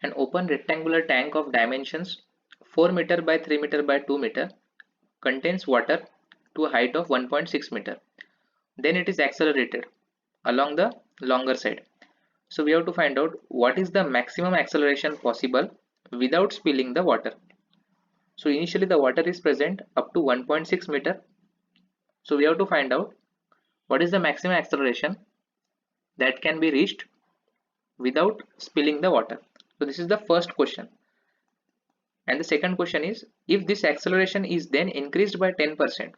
An open rectangular tank of dimensions 4 meter by 3 meter by 2 meter contains water to a height of 1.6 meter. Then it is accelerated along the longer side. So we have to find out what is the maximum acceleration possible without spilling the water. So initially the water is present up to 1.6 meter. So we have to find out what is the maximum acceleration that can be reached without spilling the water. So this is the first question. And the second question is, if this acceleration is then increased by 10%,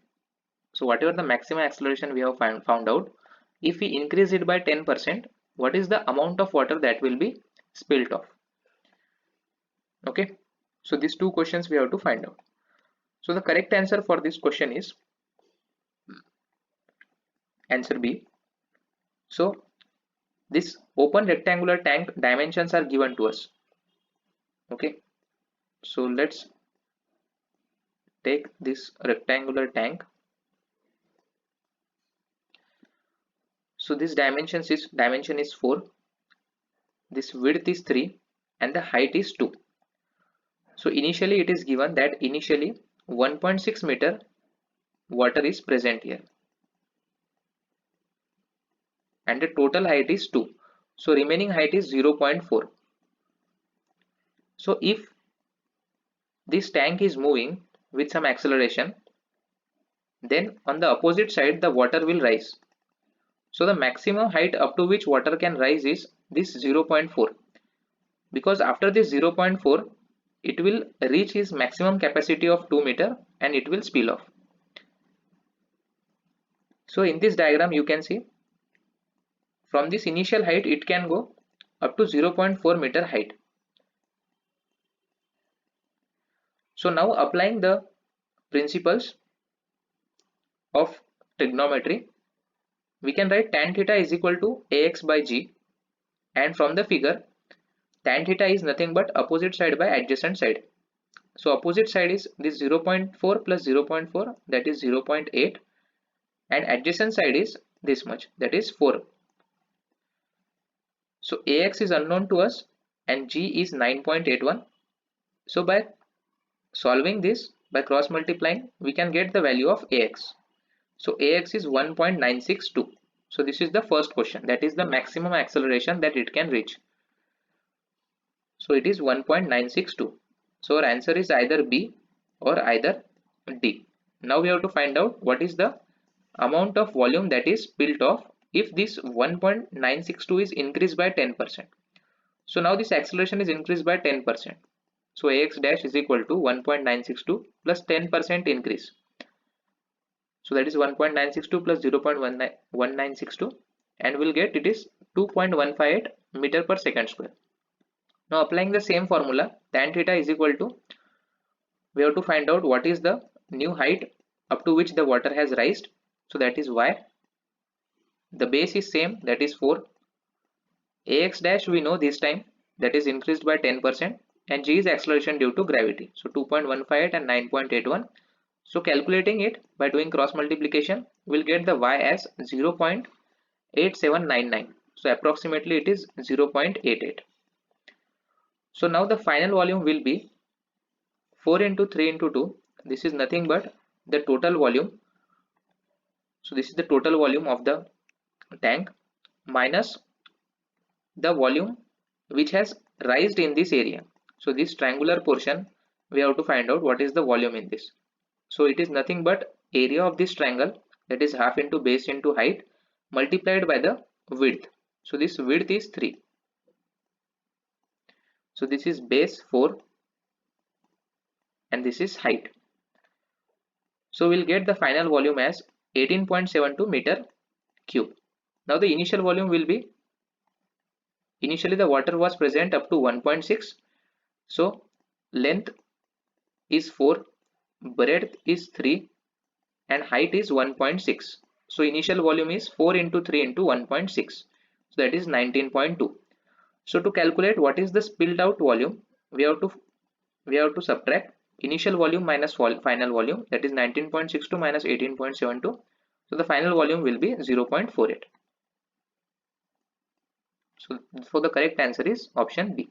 so whatever the maximum acceleration we have found out, if we increase it by 10%, what is the amount of water that will be spilled off? Okay, so these two questions we have to find out. So the correct answer for this question is answer B. So this open rectangular tank dimensions are given to us. Okay, so let's take this rectangular tank. So this dimension is 4, this width is 3, and the height is 2. So initially it is given that initially 1.6 meter water is present here, and the total height is 2. So remaining height is 0.4. So if this tank is moving with some acceleration, then on the opposite side the water will rise. So the maximum height up to which water can rise is this 0.4, because after this 0.4 it will reach its maximum capacity of 2 meter and it will spill off. So in this diagram you can see from this initial height it can go up to 0.4 meter height. So now applying the principles of trigonometry, we can write tan theta is equal to ax by g, and from the figure tan theta is nothing but opposite side by adjacent side. So opposite side is this 0.4 plus 0.4, that is 0.8, and adjacent side is this much, that is 4. So ax is unknown to us and g is 9.81. So by solving this by cross multiplying, we can get the value of ax. So ax is 1.962. So this is the first question, that is the maximum acceleration that it can reach. So it is 1.962. So our answer is either B or either D. Now we have to find out what is the amount of volume that is spilled off if this 1.962 is increased by 10%. So now this acceleration is increased by 10%. So ax dash is equal to 1.962 plus 10% increase. So that is 1.962 plus 0.1962, and we'll get it is 2.158 meter per second square. Now applying the same formula, tan theta is equal to, we have to find out what is the new height up to which the water has risen. So that is y. The base is same, that is 4. Ax dash we know this time, that is increased by 10%, and g is acceleration due to gravity. So 2.158 and 9.81. So calculating it by doing cross multiplication, we'll get the y as 0.8799. So approximately it is 0.88. So now the final volume will be 4 into 3 into 2. This is nothing but the total volume. So this is the total volume of the tank minus the volume which has risen in this area. So this triangular portion, we have to find out what is the volume in this. So it is nothing but area of this triangle, that is half into base into height multiplied by the width. So this width is 3. So this is base 4 and this is height. So we'll get the final volume as 18.72 meter cube. Now the initial volume will be, initially the water was present up to 1.6. So length is 4, breadth is 3, and height is 1.6. So initial volume is 4 into 3 into 1.6. So that is 19.2. So to calculate what is the spilled out volume, we have to subtract initial volume minus final volume, that is 19.62 minus 18.72. So the final volume will be 0.48. So the correct answer is option B.